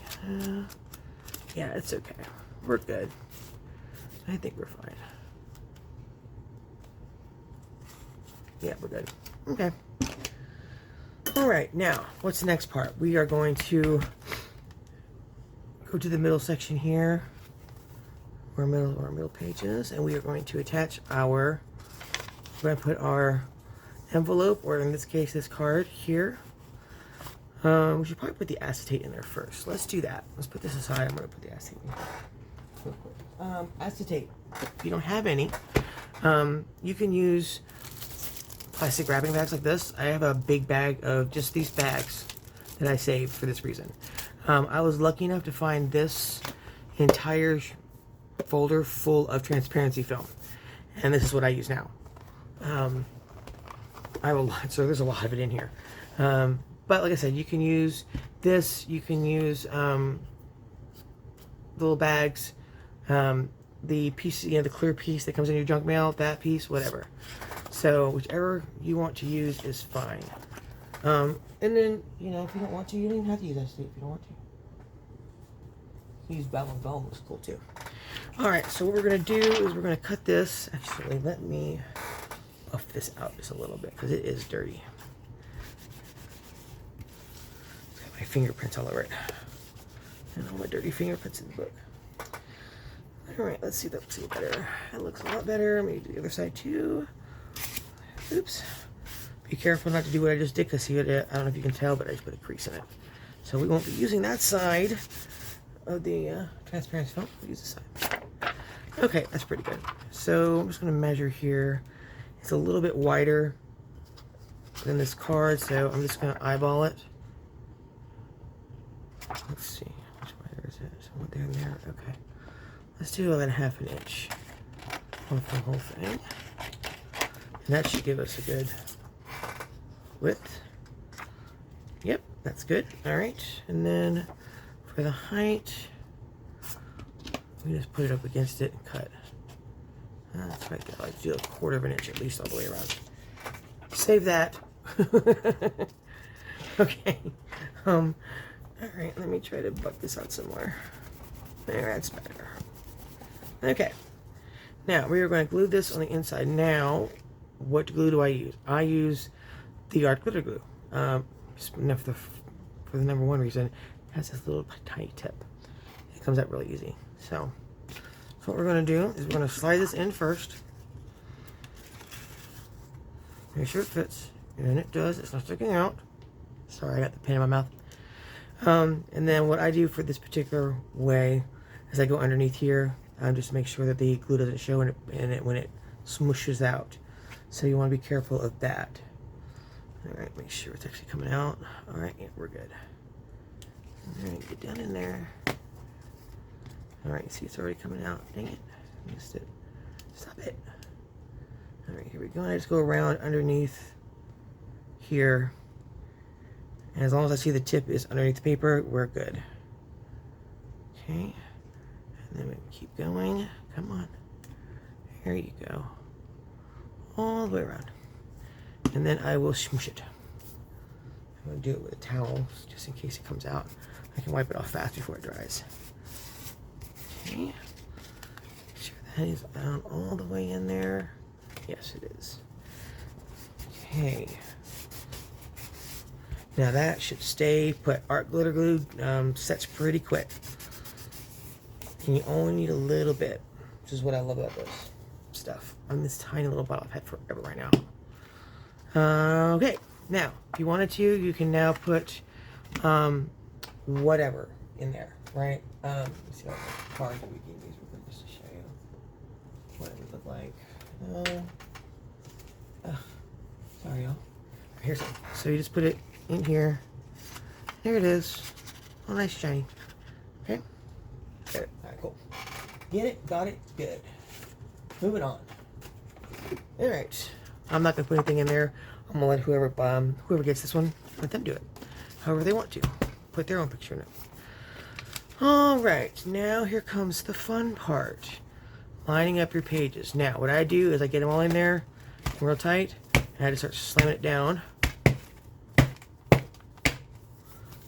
Yeah, it's okay. We're good. I think we're fine. Yeah, we're good. Okay. Alright, now, what's the next part? We are going to go to the middle section here, where our middle page is, and we are going to attach we're going to put our envelope, or in this case, this card here. We should probably put the acetate in there first. Let's do that. Let's put this aside. I'm going to put the acetate in here. Acetate. If you don't have any, you can use plastic wrapping bags like this. I have a big bag of just these bags that I saved for this reason. I was lucky enough to find this entire folder full of transparency film, and this is what I use now. So there's a lot of it in here. But like I said, you can use this. You can use little bags. The piece, the clear piece that comes in your junk mail, that piece, whatever. So whichever you want to use is fine. And then, if you don't want to, you don't even have to use acetate if you don't want to. Use Balloon Foam, looks cool too. Alright, so what we're going to do is we're going to cut this. Actually, let me buff this out just a little bit, because it is dirty. It's got my fingerprints all over it. And all my dirty fingerprints in the book. Alright, let's see if that looks any better. That looks a lot better. I'm going to do the other side too. Oops. Be careful not to do what I just did, because I don't know if you can tell, but I just put a crease in it. So we won't be using that side of the transparency film. We'll use this side. Okay, that's pretty good. So I'm just going to measure here. It's a little bit wider than this card, so I'm just going to eyeball it. Let's see. Which wider is it? So there and there. Okay. Let's do about 1/2 inch of the whole thing. And that should give us a good width. Yep, that's good. Alright, and then for the height, we just put it up against it and cut. That's right there. I like to do 1/4 inch at least all the way around. Save that. Okay. Alright, let me try to buck this out some more. There, that's better. Okay. Now, we are going to glue this on the inside. Now, what glue do I use? I use the art glitter glue. For the number one reason, it has this little tiny tip. It comes out really easy. So what we're going to do is we're going to slide this in first. Make sure it fits. And it does. It's not sticking out. Sorry, I got the pen in my mouth. And then what I do for this particular way is I go underneath here just to make sure that the glue doesn't show when it smooshes out. So you want to be careful of that. Alright, make sure it's actually coming out. Alright, yeah, we're good. Alright, get down in there. Alright, you see it's already coming out. Dang it. I missed it. Stop it. Alright, here we go. And I just go around underneath here. And as long as I see the tip is underneath the paper, we're good. Okay. And then we keep going. Come on. There you go. All the way around. And then I will smoosh it. I'm going to do it with a towel, just in case it comes out. I can wipe it off fast before it dries. Okay. Make sure that is down all the way in there. Yes, it is. Okay. Now that should stay put. Art glitter glue sets pretty quick. And you only need a little bit, which is what I love about this stuff. On this tiny little bottle I've had forever right now. Okay, now if you wanted to, you can now put whatever in there, right? Let's see what card we can use just to show you what it would look like. Sorry, y'all. Here's some. So you just put it in here. There it is. Oh, nice shiny. Okay. Got it. All right, cool. Get it? Got it? Good. Moving on. All right. I'm not gonna put anything in there. I'm gonna let whoever gets this one, let them do it however they want to. Put their own picture in it. All right. Now here comes the fun part. Lining up your pages. Now what I do is I get them all in there real tight, and I just start slamming it down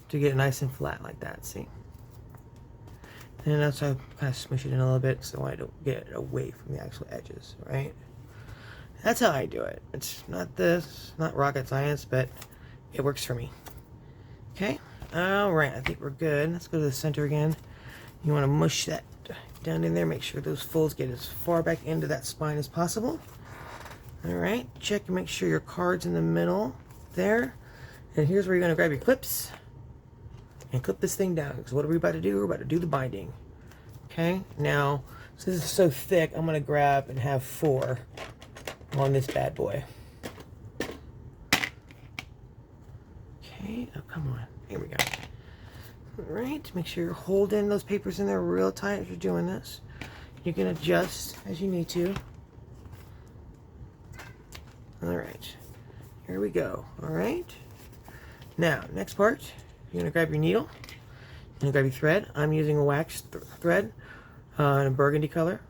to get it nice and flat like that. See? And that's how I kind of smush it in a little bit so I don't get it away from the actual edges, right? That's how I do it. It's not rocket science, but it works for me. Okay? Alright, I think we're good. Let's go to the center again. You want to mush that down in there. Make sure those folds get as far back into that spine as possible. Alright, check and make sure your card's in the middle there. And here's where you're going to grab your clips and clip this thing down. Because what are we about to do? We're about to do the binding. Okay? Now, since this is so thick, I'm going to grab and have 4 on this bad boy. Okay, oh come on. Here we go. Alright, make sure you're holding those papers in there real tight as you're doing this. You can adjust as you need to. Alright, here we go. Alright, now next part, you're going to grab your needle. You're going to grab your thread. I'm using a wax thread in a burgundy color.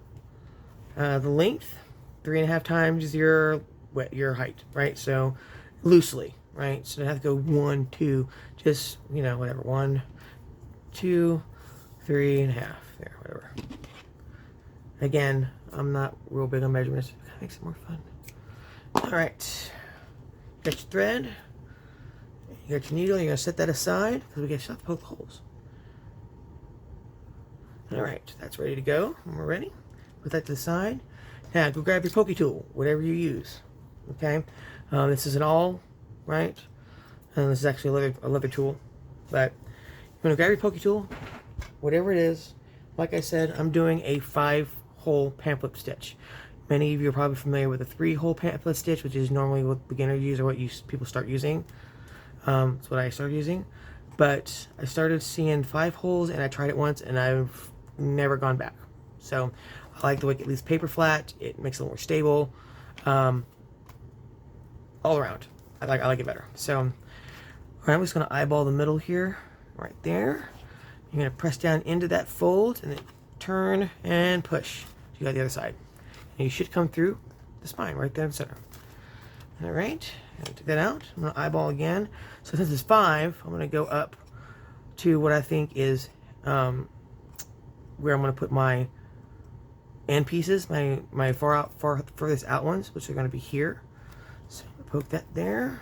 The length, 3.5 times your height, right? So loosely, right? So I have to go 1, 2, just, you know, whatever. 1, 2, 3.5, there, whatever. Again, I'm not real big on measurements. It kind of makes it more fun. All right, got your thread, you got your needle. You're gonna set that aside because we got to poke holes. All right, that's ready to go. We're ready. Put that to the side. Now, go grab your pokey tool, whatever you use. Okay, this is an awl, right? And this is actually a leather tool. But you're gonna grab your pokey tool, whatever it is. Like I said, I'm doing a 5-hole pamphlet stitch. Many of you are probably familiar with a 3-hole pamphlet stitch, which is normally what beginners use or what people start using. That's what I started using. But I started seeing 5 holes, and I tried it once, and I've never gone back. So I like the way it leaves paper flat. It makes it a little more stable. All around, I like it better. So, all right, I'm just going to eyeball the middle here, right there. You're going to press down into that fold, and then turn and push. You got the other side. And you should come through the spine right there in the center. All right, take that out. I'm going to eyeball again. So since it's 5, I'm going to go up to what I think is where I'm going to put my end pieces, my furthest out ones, which are going to be here. So poke that there.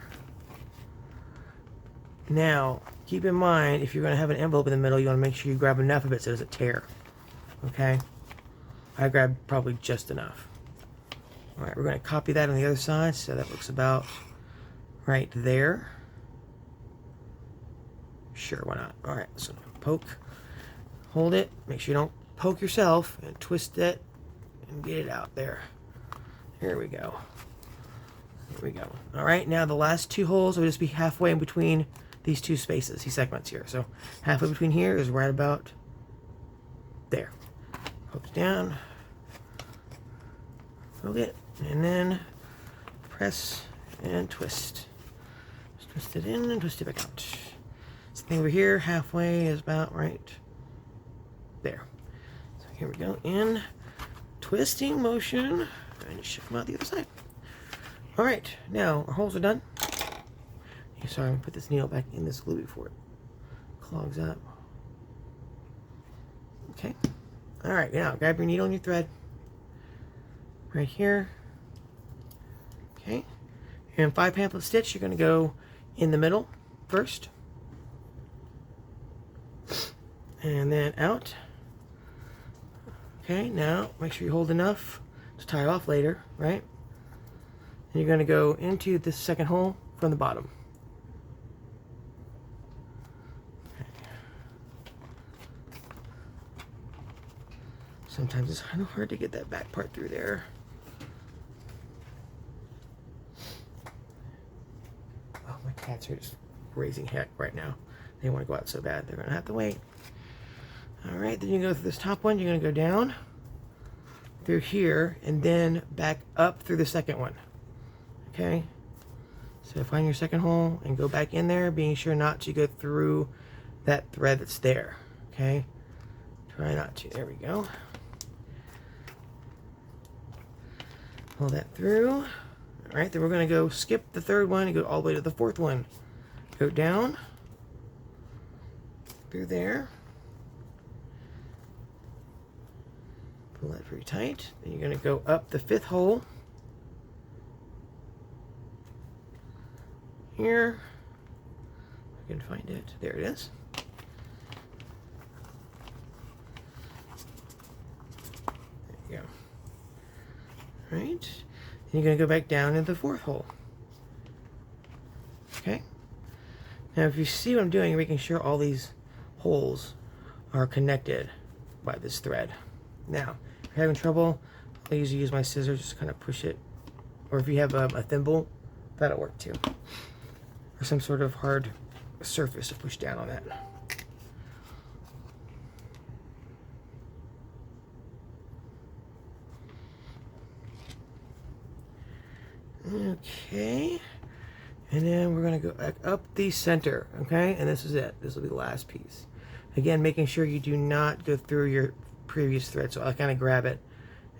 Now, keep in mind, if you're going to have an envelope in the middle, you want to make sure you grab enough of it so it doesn't tear. Okay? I grabbed probably just enough. Alright, we're going to copy that on the other side, so that looks about right there. Sure, why not? Alright, so poke, hold it, make sure you don't poke yourself, and twist it, and get it out there. Here we go. Here we go. Alright, now the last two holes will just be halfway in between these two spaces, these segments here. So halfway between here is right about there. Poke down, poke it, and then press and twist. Just twist it in and twist it back out. This thing over here, halfway is about right there. So here we go, in twisting motion, and just ship them out the other side. All right, now our holes are done. Sorry, I'm gonna put this needle back in this glue before it clogs up. Okay. All right, now grab your needle and your thread. Right here. Okay. And 5 pamphlet stitch, you're gonna go in the middle first. And then out. Okay, now make sure you hold enough to tie it off later, right? And you're going to go into this second hole from the bottom. Okay. Sometimes it's kind of hard to get that back part through there. Oh, my cats are just raising heck right now. They want to go out so bad. They're going to have to wait. Alright, then you go through this top one. You're going to go down through here and then back up through the second one. Okay? So find your second hole and go back in there, being sure not to go through that thread that's there. Okay? Try not to. There we go. Pull that through. Alright, then we're going to go skip the third one and go all the way to the fourth one. Go down through there. Pull that pretty tight. Then you're going to go up the fifth hole. Here. I can find it. There it is. There you go. All right. Then you're going to go back down into the fourth hole. Okay. Now if you see what I'm doing, you're making sure all these holes are connected by this thread. Now, if you're having trouble, I usually use my scissors, just kind of push it. Or if you have a thimble, that'll work too. Or some sort of hard surface to push down on that. Okay. And then we're going to go back up the center, okay? And this is it. This will be the last piece. Again, making sure you do not go through your previous thread. So I'll kind of grab it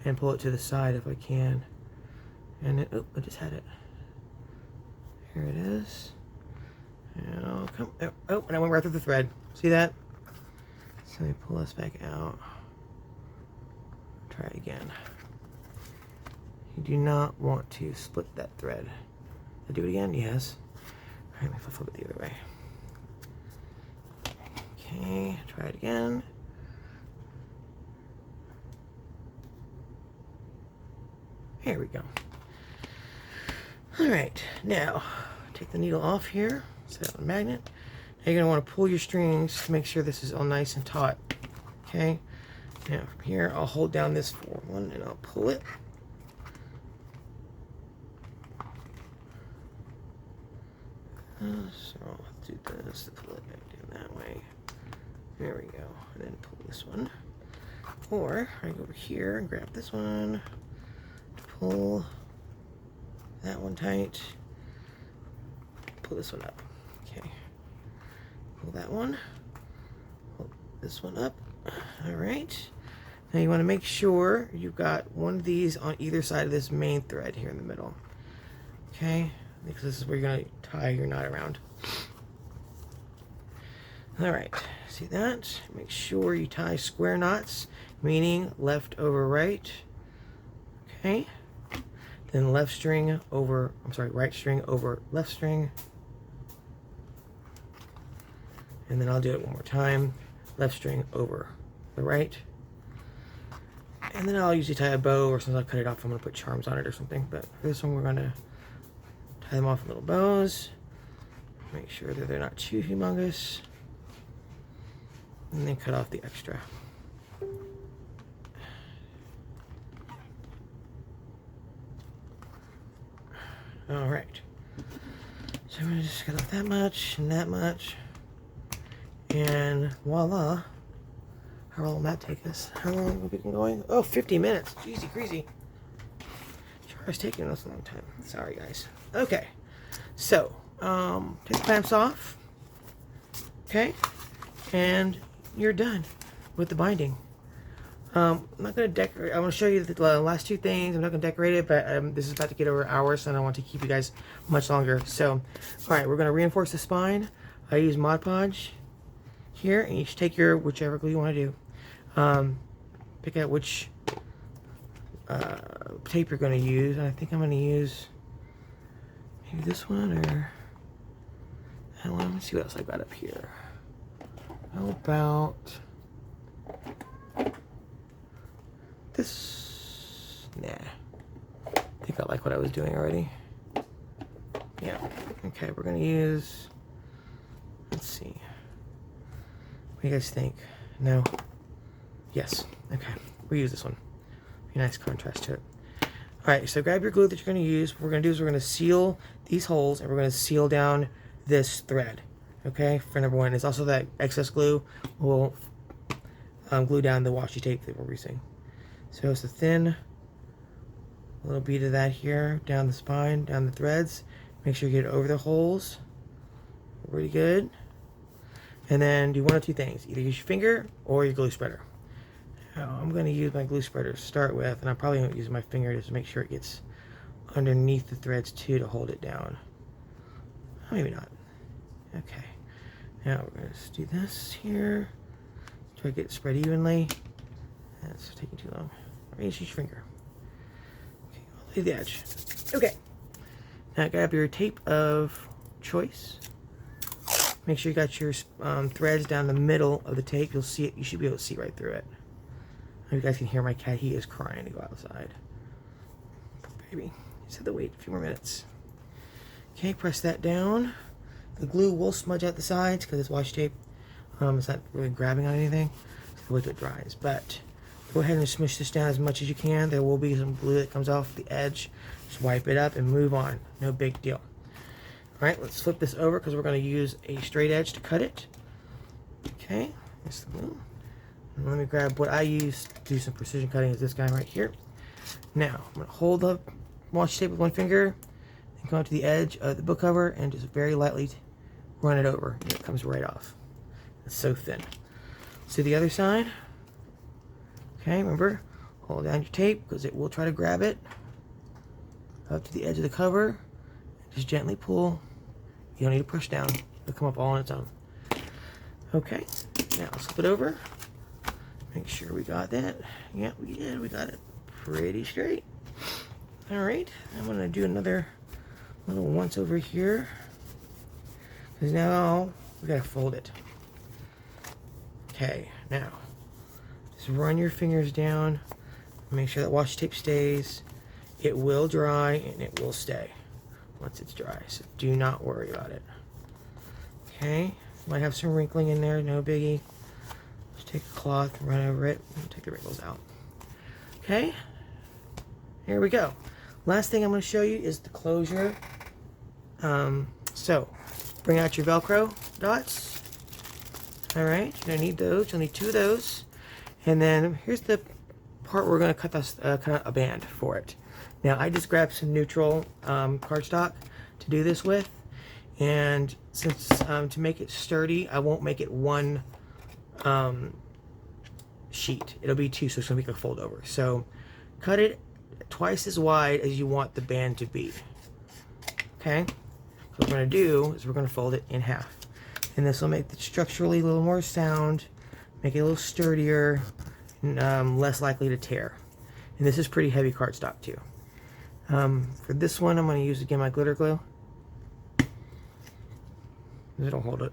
and pull it to the side if I can. And then, oh, I just had it. Here it is. Oh, come, oh, and I went right through the thread. See that? So let me pull this back out. Try it again. You do not want to split that thread. Did I do it again? Yes. All right, let me flip it the other way. Okay, try it again. Here we go. All right, now take the needle off here, set it on a magnet. Now you're gonna wanna pull your strings to make sure this is all nice and taut, okay? Now from here, I'll hold down this forward one and I'll pull it. So I'll do this to pull it back down that way. There we go, and then pull this one. Or I go over here and grab this one, pull that one tight, pull this one up. Okay, pull that one, pull this one up. All right, now you want to make sure you've got one of these on either side of this main thread here in the middle. Okay, because this is where you're going to tie your knot around. All right, See that? Make sure you tie square knots, meaning left over right. Okay. Then left string over, right string over left string. And then I'll do it one more time. Left string over the right. And then I'll usually tie a bow, or sometimes I'll cut it off. I'm going to put charms on it or something. But for this one, we're going to tie them off in little bows. Make sure that they're not too humongous. And then cut off the extra. All right. So I'm going to just cut off that much and that much. And voila. How long will that take us? How long have we been going? Oh, 50 minutes. Jeezy greasy. Sure it's taking us a long time. Sorry, guys. Okay. So, take the clamps off. Okay. And you're done with the binding. I'm not going to decorate. I want to show you the last two things. I'm not going to decorate it, but this is about to get over hours, so I don't want to keep you guys much longer. So, all right, we're going to reinforce the spine. I use Mod Podge here, and you should take your whichever glue you want to do. Pick out which tape you're going to use. I think I'm going to use maybe this one or that one. Let's see what else I got up here. How about this? Nah. I think I like what I was doing already. Yeah. Okay, we're going to use, let's see. What do you guys think? No? Yes. Okay. We'll use this one. Be a nice contrast to it. Alright, so grab your glue that you're going to use. What we're going to do is we're going to seal these holes, and we're going to seal down this thread. Okay, for number one. It's also that excess glue will glue down the washi tape that we're using. So it's a thin little bead of that here, down the spine, down the threads. Make sure you get it over the holes. Pretty good. And then do one of two things. Either use your finger or your glue spreader. Now, I'm going to use my glue spreader to start with, and I'm probably going to use my finger just to make sure it gets underneath the threads too to hold it down. Maybe not. Okay. Now we're going to just do this here. Try to get it spread evenly. That's taking too long. Or use your finger. Okay, all the way to the edge. Okay. Now grab your tape of choice. Make sure you got your threads down the middle of the tape. You'll see it. You should be able to see right through it. I hope you guys can hear my cat. He is crying to go outside. Poor baby. Just have to wait a few more minutes. Okay, press that down. The glue will smudge out the sides because it's washi tape. It's not really grabbing on anything. So wait till it dries. But go ahead and smush this down as much as you can. There will be some glue that comes off the edge. Just wipe it up and move on. No big deal. Alright, let's flip this over because we're going to use a straight edge to cut it. Okay, there's the glue. And let me grab what I use to do some precision cutting, is this guy right here. Now, I'm going to hold the washi tape with one finger and go up to the edge of the book cover and just very lightly run it over. And it comes right off. It's so thin. Let's do the other side. Okay, remember, hold down your tape because it will try to grab it up to the edge of the cover. Just gently pull. You don't need to push down. It'll come up all on its own. Okay, now let's flip it over. Make sure we got that. Yeah, we did. We got it pretty straight. All right, I'm going to do another little once over here. Because now we got to fold it. Okay, now just run your fingers down. Make sure that washi tape stays. It will dry and it will stay once it's dry, so do not worry about it. Okay, might have some wrinkling in there, no biggie. Just take a cloth and run over it and take the wrinkles out. Okay, here we go. Last thing I'm going to show you is the closure. So bring out your Velcro dots. All right, you're going to need those. You'll need 2 of those. And then here's the part where we're going to cut this, cut a band for it. Now, I just grabbed some neutral cardstock to do this with, and since to make it sturdy, I won't make it one sheet. It'll be 2, so it's going to make a fold over. So, cut it twice as wide as you want the band to be. Okay? So what we're going to do is we're going to fold it in half. And this will make it structurally a little more sound, make it a little sturdier, and less likely to tear. And this is pretty heavy cardstock too. For this one, I'm going to use again my glitter glue. It'll hold it.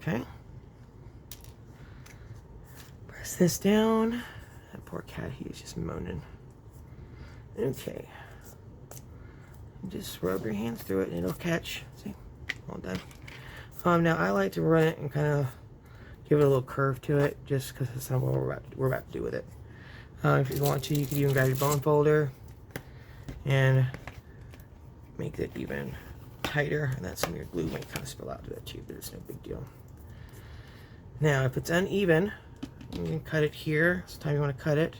Okay. Press this down. That poor cat, he's just moaning. Okay. Just rub your hands through it and it'll catch. See? All done. Now I like to run it and kind of give it a little curve to it, just because that's not what we're about to do with it. If you want to, you could even grab your bone folder and make it even tighter, and that's some of your glue might kind of spill out to that too, but it's no big deal. Now, if it's uneven, you can cut it here. It's the time you want to cut it,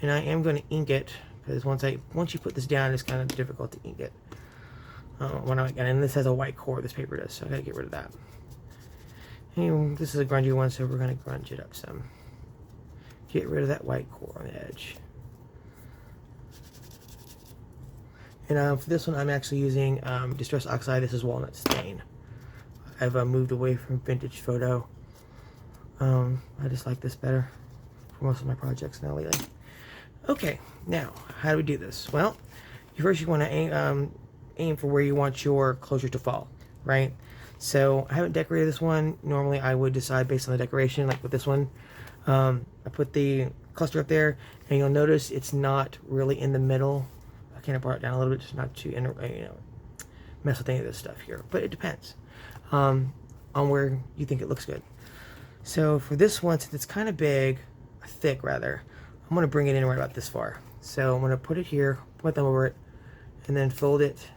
and I am going to ink it because once you put this down, it's kind of difficult to ink it. And this has a white core. This paper does, so I got to get rid of that. And this is a grungy one, so we're going to grunge it up some. Get rid of that white core on the edge. And for this one, I'm actually using Distress Oxide. This is Walnut Stain. I've moved away from Vintage Photo. I just like this better for most of my projects now lately. Okay, now, how do we do this? Well, first you want to aim for where you want your closure to fall, right? So I haven't decorated this one. Normally I would decide based on the decoration, like with this one. I put the cluster up there, and you'll notice it's not really in the middle. I kind of brought it down a little bit, just not to mess with any of this stuff here. But it depends on where you think it looks good. So for this one, since it's kind of big, thick rather, I'm going to bring it in right about this far. So I'm going to put it here, put my thumb over it, and then fold it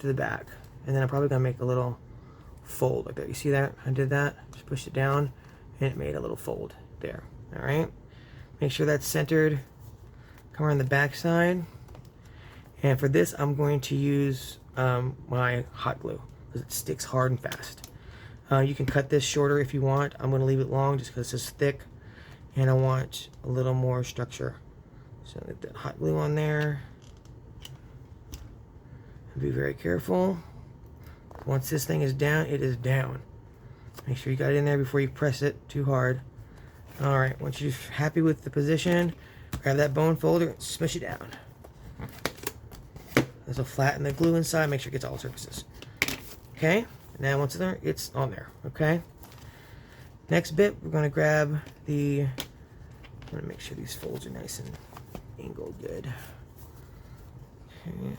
to the back. And then I'm probably going to make a little fold like that. You see that? I did that. Just pushed it down, and it made a little fold there. All right. Make sure that's centered. Come around the back side. And for this, I'm going to use my hot glue because it sticks hard and fast. You can cut this shorter if you want. I'm going to leave it long just because it's thick, and I want a little more structure. So get that hot glue on there. Be very careful. Once this thing is down, it is down. Make sure you got it in there before you press it too hard. All right, once you're happy with the position, grab that bone folder and smush it down. This will flatten the glue inside, make sure it gets all surfaces. Okay, now once it's on there, okay? Next bit, we're gonna grab I'm gonna make sure these folds are nice and angled good. Okay.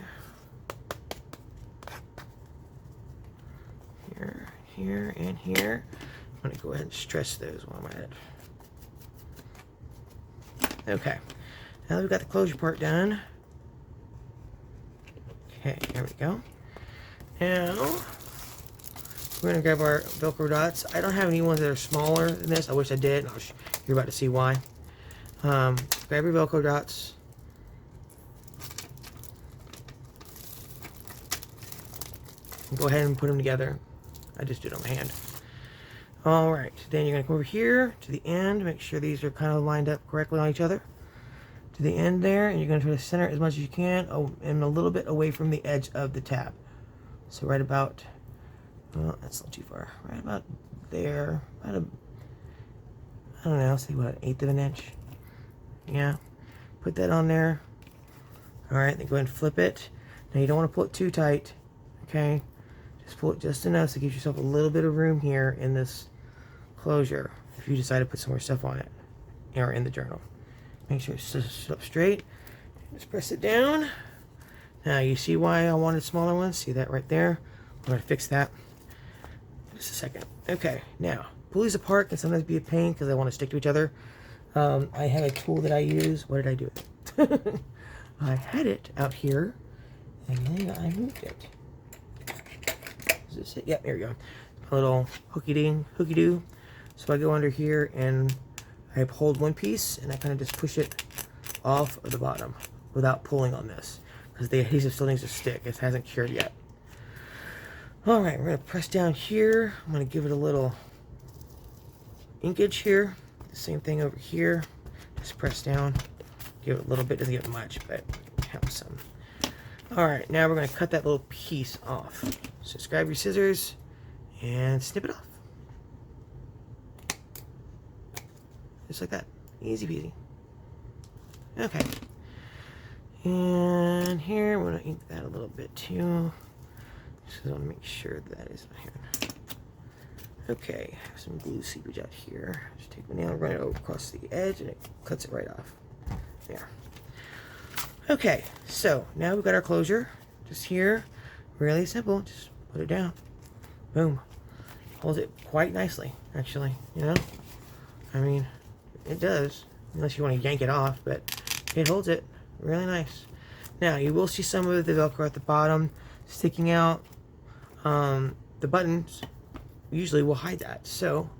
Here, and here. I'm going to go ahead and stretch those while I'm at it. Okay, now that we've got the closure part done. Okay, there we go. Now, we're going to grab our Velcro dots. I don't have any ones that are smaller than this. I wish I did. You're about to see why. Grab your Velcro dots. And go ahead and put them together. I just did it on my hand. All right, then you're going to come over here to the end. Make sure these are kind of lined up correctly on each other. To the end there, and you're going to try to center as much as you can, and a little bit away from the edge of the tab. So right about, well, that's not too far. Right about there. About I don't know, say what, 1/8 of an inch. Yeah, put that on there. All right, then go ahead and flip it. Now you don't want to pull it too tight, okay? Just pull it just enough so it gives yourself a little bit of room here in this closure if you decide to put some more stuff on it or in the journal. Make sure it's up straight. Just press it down. Now you see why I wanted smaller ones? See that right there? I'm going to fix that. Just a second. Okay, now pull these apart can sometimes be a pain because they want to stick to each other. I have a tool that I use. What did I do with it? I had it out here and then I moved it. Is this it? Yep, there we go. A little hooky-doo. So I go under here and I hold one piece and I kind of just push it off of the bottom without pulling on this because the adhesive still needs to stick. It hasn't cured yet. All right, we're going to press down here. I'm going to give it a little inkage here. The same thing over here. Just press down. Give it a little bit, doesn't get much, but have some. Alright, now we're going to cut that little piece off. So just grab your scissors and snip it off. Just like that. Easy peasy. Okay. And here, I'm going to ink that a little bit too. Just want to make sure that is not here. Okay, some glue seepage out here. Just take my nail and run it over across the edge and it cuts it right off. There. Okay, so now we've got our closure. Just here, really simple. Just put it down. Boom. Holds it quite nicely, actually, you know? I mean, it does, unless you want to yank it off, but it holds it really nice. Now, you will see some of the Velcro at the bottom sticking out. The buttons usually will hide that. So,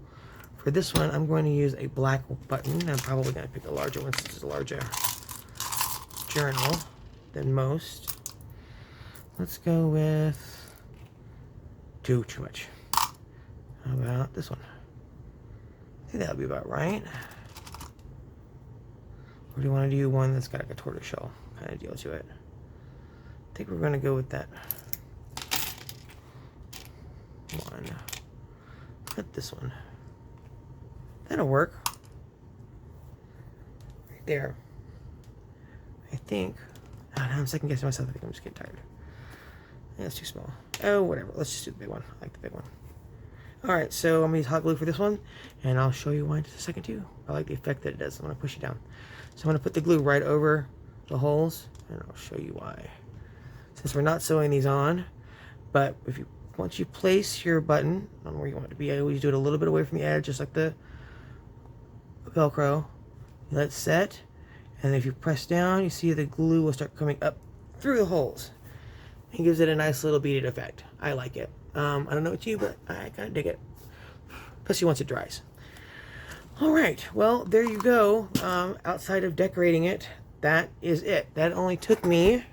for this one, I'm going to use a black button. I'm probably going to pick a larger one since it's a larger journal than most. Let's go with too much. How about this one? I think that'll be about right. Or do you want to do one that's got like a tortoiseshell kind of deal to it? I think we're going to go with that one. Cut this one. That'll work. Right there. I think. Oh, now I'm second guessing myself. I think I'm just getting tired. Yeah, it's too small. Oh, whatever. Let's just do the big one. I like the big one. Alright, so I'm going to use hot glue for this one, and I'll show you why in just a second too. I like the effect that it does when I push it down. So I'm going to put the glue right over the holes, and I'll show you why. Since we're not sewing these on, but if you once you place your button on where you want it to be, I always do it a little bit away from the edge, just like the Velcro. You let it set, and if you press down, you see the glue will start coming up through the holes. It gives it a nice little beaded effect. I like it. I don't know about you, but I kind of dig it. Especially once it dries. Alright, well, there you go. Outside of decorating it, that is it. That only took me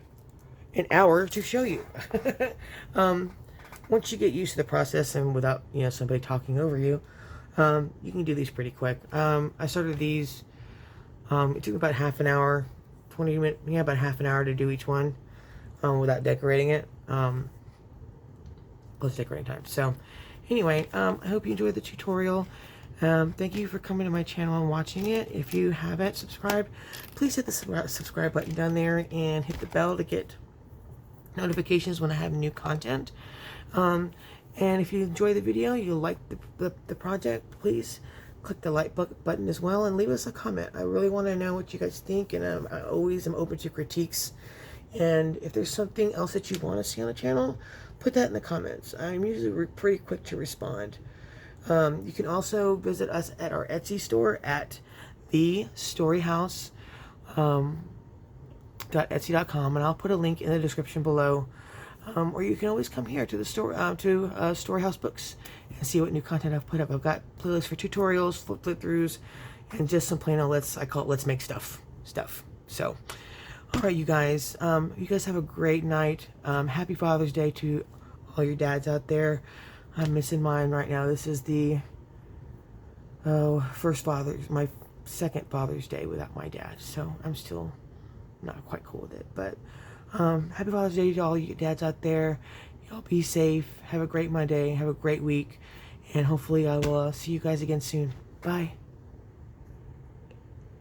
an hour to show you. Once you get used to the process and without, you know, somebody talking over you, you can do these pretty quick. I started these, it took me about half an hour, 20 minutes, yeah, about half an hour to do each one without decorating it. Plus decorating time. So anyway, I hope you enjoyed the tutorial. Thank you for coming to my channel and watching it. If you haven't subscribed, please hit the subscribe button down there and hit the bell to get notifications when I have new content. And if you enjoy the video, you like the project, please click the like button as well and leave us a comment. I really want to know what you guys think, and I always am open to critiques. And if there's something else that you want to see on the channel, put that in the comments. I'm usually pretty quick to respond. You can also visit us at our Etsy store at thestoryhouse.etsy.com, and I'll put a link in the description below. Or you can always come here to the store, to Storyhouse Books, and see what new content I've put up. I've got playlists for tutorials, flip-throughs, and just some plain old I call it let's make stuff. So, all right, you guys have a great night. Happy Father's Day to all your dads out there. I'm missing mine right now. This is the my second Father's Day without my dad, so I'm still not quite cool with it. But happy Father's Day to all you dads out there. Y'all be safe. Have a great Monday. Have a great week, and hopefully I will see you guys again soon. Bye.